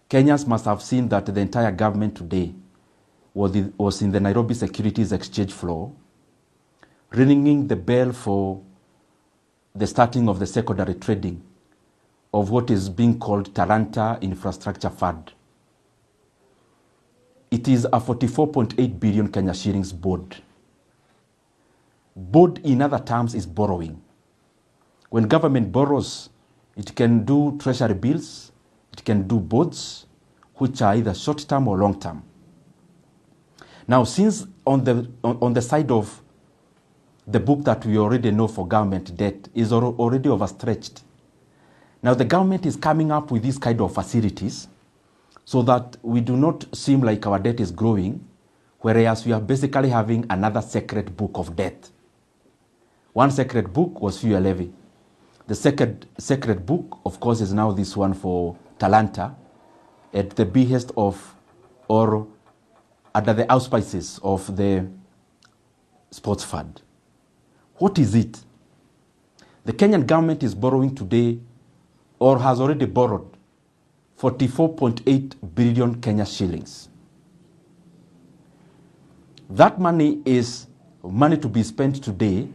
Kenyans must have seen that the entire government today was in the Nairobi Securities Exchange floor, ringing the bell for the starting of the secondary trading of what is being called Talanta Infrastructure Fund. It is a 44.8 billion Kenya shillings board. Board, in other terms, is borrowing. When government borrows, it can do treasury bills, it can do bonds, which are either short-term or long-term. Now, since on the side of the book that we already know for government debt is already overstretched, now the government is coming up with these kind of facilities so that we do not seem like our debt is growing, whereas we are basically having another secret book of debt. One secret book was fuel levy. The second secret book, of course, is now this one for Talanta, at the behest of, or under the auspices of the sports fund. What is it? The Kenyan government is borrowing today, or has already borrowed, 44.8 billion Kenya shillings. That money is money to be spent today,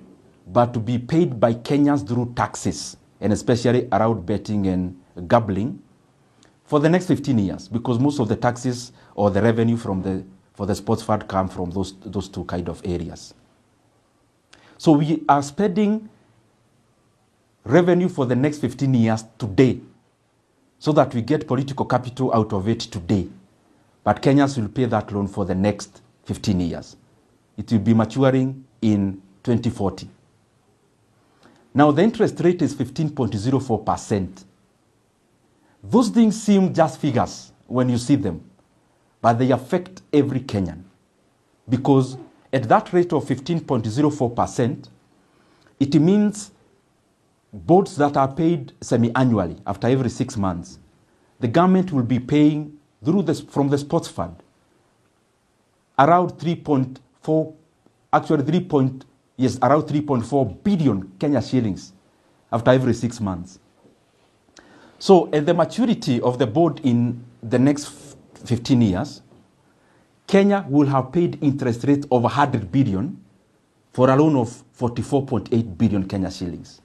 but to be paid by Kenyans through taxes, and especially around betting and gambling, for the next 15 years, because most of the taxes or the revenue for the sports fund come from those two kind of areas. So we are spending revenue for the next 15 years today, so that we get political capital out of it today. But Kenyans will pay that loan for the next 15 years. It will be maturing in 2040. Now the interest rate is 15.04%. Those things seem just figures when you see them, but they affect every Kenyan. Because at that rate of 15.04%, it means boards that are paid semi-annually after every 6 months, the government will be paying from the sports fund around 3.4 billion Kenya shillings after every 6 months. So at the maturity of the board in the next 15 years, Kenya will have paid interest rates of 100 billion for a loan of 44.8 billion Kenya shillings.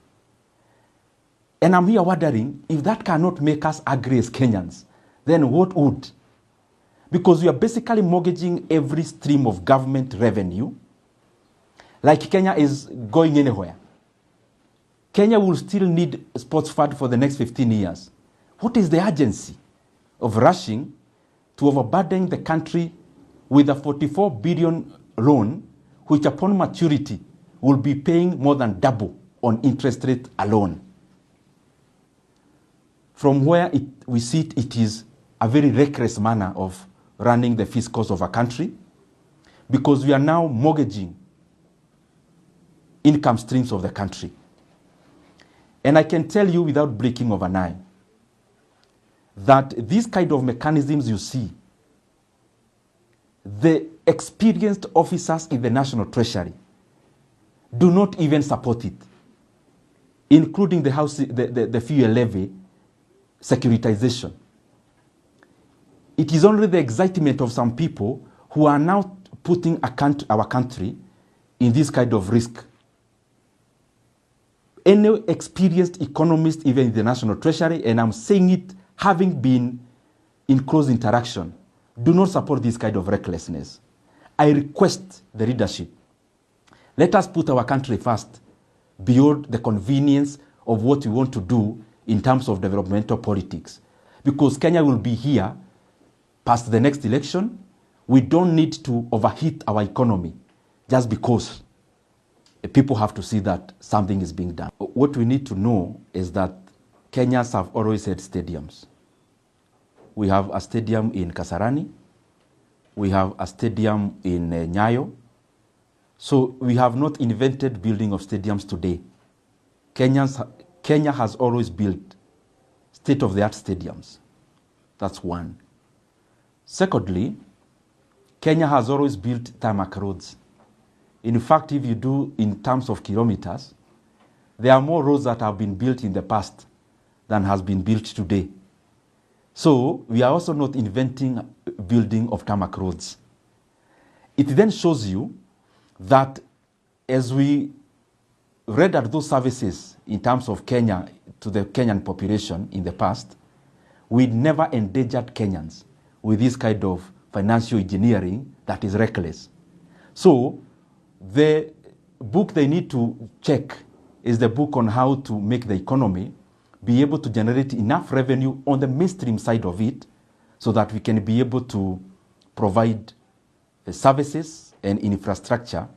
And I'm here wondering, if that cannot make us agree as Kenyans, then what would? Because we are basically mortgaging every stream of government revenue, like Kenya is going anywhere. Kenya will still need a sports fund for the next 15 years. What is the urgency of rushing to overburden the country with a 44 billion loan, which upon maturity will be paying more than double on interest rate alone? From where we see it is a very reckless manner of running the fiscals of a country, because we are now mortgaging income streams of the country. And I can tell you without blinking of an eye that these kind of mechanisms you see, the experienced officers in the National Treasury do not even support it, including the fuel levy securitization. It is only the excitement of some people who are now putting our country in this kind of risk. Any experienced economist, even in the National Treasury, and I'm saying it having been in close interaction, do not support this kind of recklessness. I request the leadership, let us put our country first, beyond the convenience of what we want to do in terms of developmental politics. Because Kenya will be here past the next election. We don't need to overheat our economy just because people have to see that something is being done. What we need to know is that Kenyans have always had stadiums. We have a stadium in Kasarani. We have a stadium in Nyayo. So we have not invented building of stadiums today. Kenya has always built state-of-the-art stadiums. That's one. Secondly, Kenya has always built tarmac roads. In fact, if you do in terms of kilometers, there are more roads that have been built in the past than has been built today. So we are also not inventing building of tarmac roads. It then shows you that as we rendered those services in terms of Kenya to the Kenyan population in the past, we never endangered Kenyans with this kind of financial engineering that is reckless. So the book they need to check is the book on how to make the economy be able to generate enough revenue on the mainstream side of it so that we can be able to provide services and infrastructure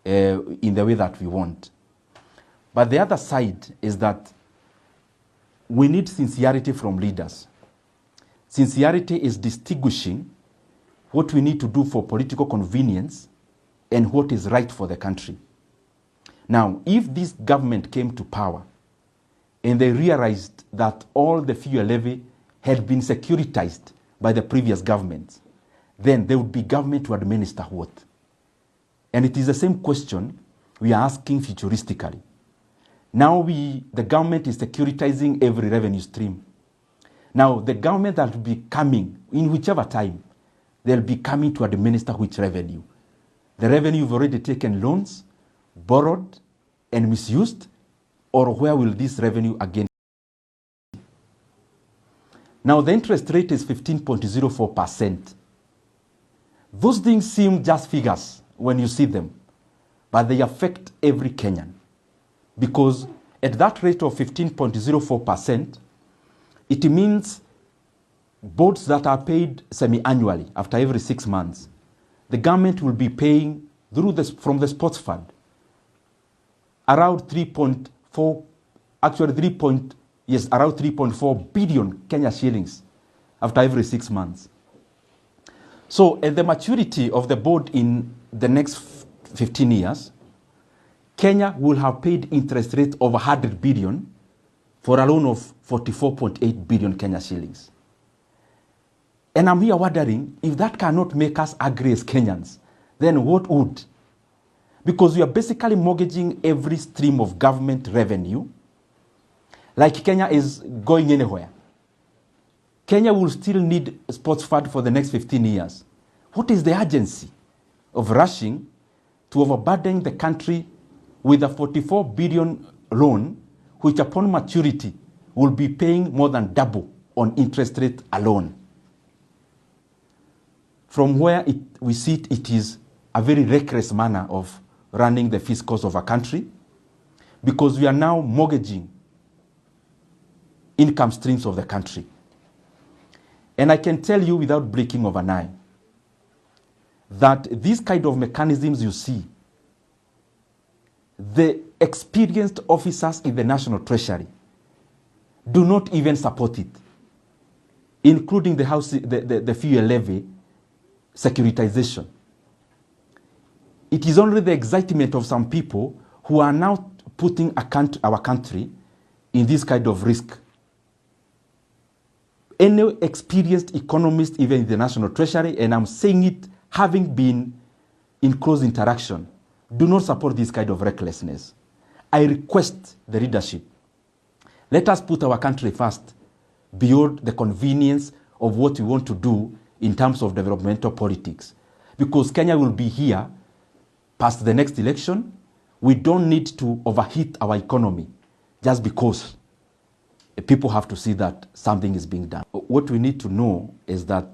in the way that we want. But the other side is that we need sincerity from leaders. Sincerity is distinguishing what we need to do for political convenience and what is right for the country. Now, if this government came to power and they realized that all the fuel levy had been securitized by the previous governments, then there would be government to administer what? And it is the same question we are asking futuristically. Now the government is securitizing every revenue stream. Now the government that will be coming, in whichever time, they'll be coming to administer which revenue. The revenue you've already taken loans, borrowed, and misused, or where will this revenue again? Now the interest rate is 15.04%. Those things seem just figures when you see them, but they affect every Kenyan. Because at that rate of 15.04%, it means boats that are paid semi-annually after every 6 months, the government will be paying from the sports fund around 3.4 billion Kenya shillings after every 6 months. So at the maturity of the board in the next 15 years, Kenya will have paid interest rate of 100 billion for a loan of 44.8 billion Kenya shillings. And I'm here wondering, if that cannot make us agree as Kenyans, then what would? Because we are basically mortgaging every stream of government revenue, like Kenya is going anywhere. Kenya will still need a sports fund for the next 15 years. What is the urgency of rushing to overburden the country with a 44 billion loan, which upon maturity will be paying more than double on interest rate alone? From where we see it is a very reckless manner of running the fiscals of a country, because we are now mortgaging income streams of the country. And I can tell you without blinking of an eye that these kind of mechanisms you see, the experienced officers in the National Treasury do not even support it, including the fuel levy securitization. It is only the excitement of some people who are now putting our country in this kind of risk. Any experienced economist, even in the National Treasury, and I'm saying it having been in close interaction, do not support this kind of recklessness. I request the leadership, let us put our country first beyond the convenience of what we want to do in terms of developmental politics. Because Kenya will be here past the next election. We don't need to overheat our economy just because people have to see that something is being done. What we need to know is that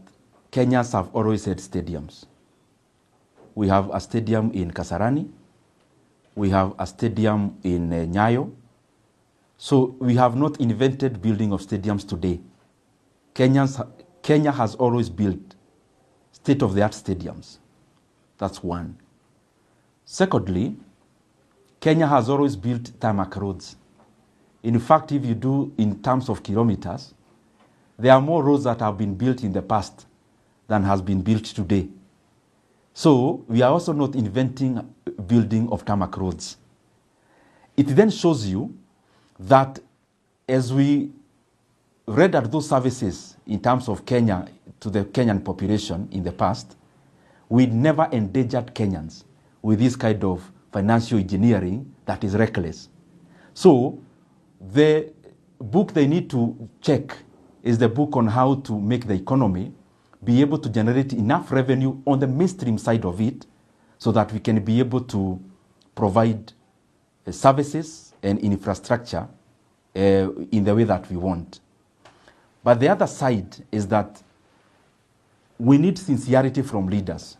Kenyans have always had stadiums. We have a stadium in Kasarani. We have a stadium in Nyayo. So we have not invented building of stadiums today. Kenya has always built state-of-the-art stadiums. That's one. Secondly, Kenya has always built tarmac roads. In fact, if you do in terms of kilometers, there are more roads that have been built in the past than has been built today. So we are also not inventing building of tarmac roads. It then shows you that as we rendered those services in terms of Kenya to the Kenyan population in the past, we never endangered Kenyans with this kind of financial engineering that is reckless. So the book they need to check is the book on how to make the economy be able to generate enough revenue on the mainstream side of it so that we can be able to provide services and infrastructure in the way that we want. But the other side is that we need sincerity from leaders.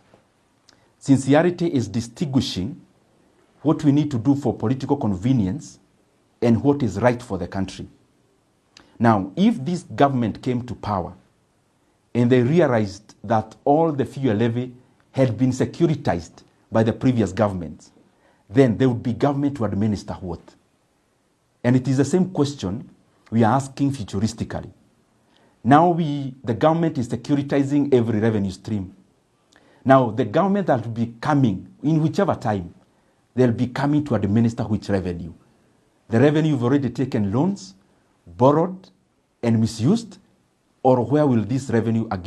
Sincerity is distinguishing what we need to do for political convenience and what is right for the country. Now, if this government came to power and they realized that all the fuel levy had been securitized by the previous governments, then there would be government to administer what? And it is the same question we are asking futuristically. Now the government is securitizing every revenue stream. Now the government that will be coming, in whichever time, they'll be coming to administer which revenue. The revenue you've already taken loans, borrowed, and misused, or where will this revenue again